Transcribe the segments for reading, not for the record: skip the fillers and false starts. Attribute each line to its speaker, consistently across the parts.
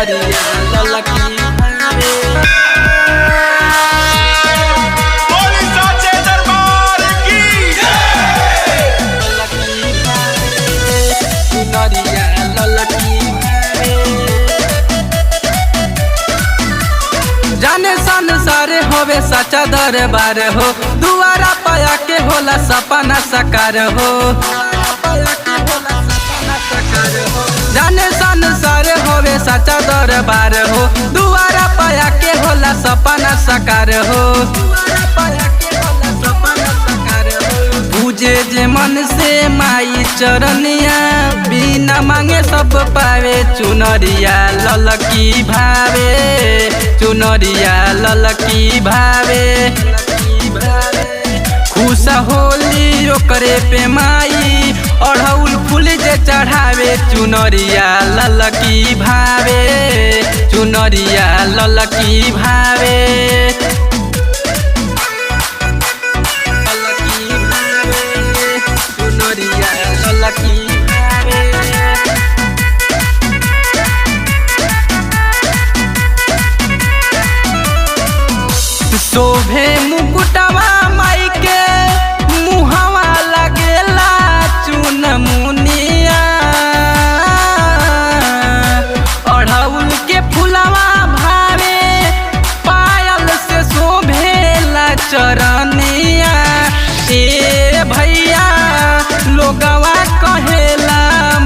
Speaker 1: चुनरिया ललकी भावे। चुनरिया ललकी भावे। जाने संसार होवे सच्चा दरबार हो, दुआरा पाया के होला सपना साकार हो। जाने संसार होवे सच्चा दरबार हो, दुआरा पाया के होला सपना साकार हो। पूजे जे मन से माई चरनिया, बिना मांगे सब पावे। चुनरिया ललकी भावे, चुनरिया ललकी भावे। खुश होली ओकरे पे माई, अढ़ौल फूल जे चढ़ावे। चुनरिया ललकी भावे, चुनरिया ललकी भावे। चुनरिया ललकी भावे। शोभे मुकुटवा माई के, मुहवा लगेला चुन मुनिया। अढ़ौल के फुलवा भावे, पायल से शोभेला चरनिया। ए भैया लोगवा कहेला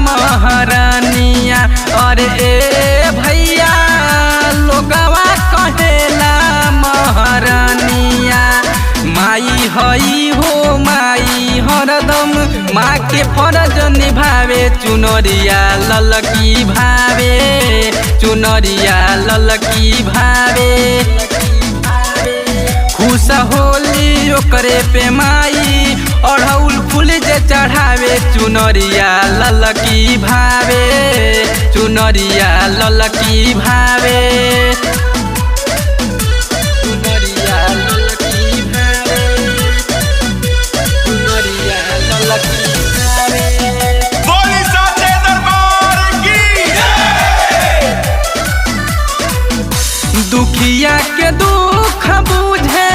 Speaker 1: महारानिया, अरे ए भैया लोगवा कहेला महारानिया। माई हई हो माई हरदम, माँ के फरज निभावे। चुनरिया ललकी भावे, चुनरिया ललकी भावे। खुश होली ओकरे पे माई, अढ़ौल फूल जे चढ़ावे। चुनरिया ललकी भावे, चुनरिया ललकी भावे। चुनरिया ललकी भावे, चुनरिया ललकी भावे।
Speaker 2: बोली साचे दरबार की।
Speaker 1: दुखिया के दुख बुझे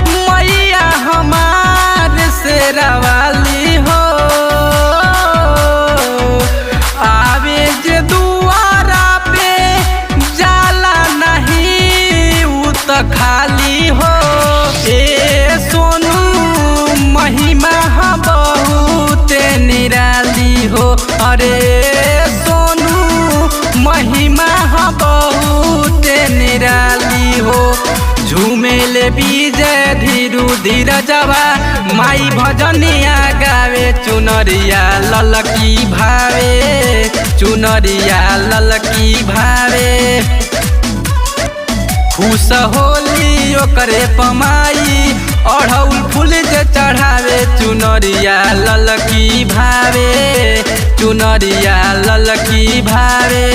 Speaker 1: मैया हमार शेरावाली हो। आवे जे दुआरा पे, जाला नहीं उ त खाली हो। ए सोनू महिमा बहुत निराली हो, अरे सोनू महिमा बहुत निराली हो। झूमेले विजय धीरू धीरजवा, माई भजनिया गावे। चुनरिया ललकी भावे, चुनरिया ललकी भावे। खुश होली ओकरे पमाई, अढ़ौल फूल जे चढ़ावे। चुनरिया ललकी भावे, चुनरिया ललकी भावे।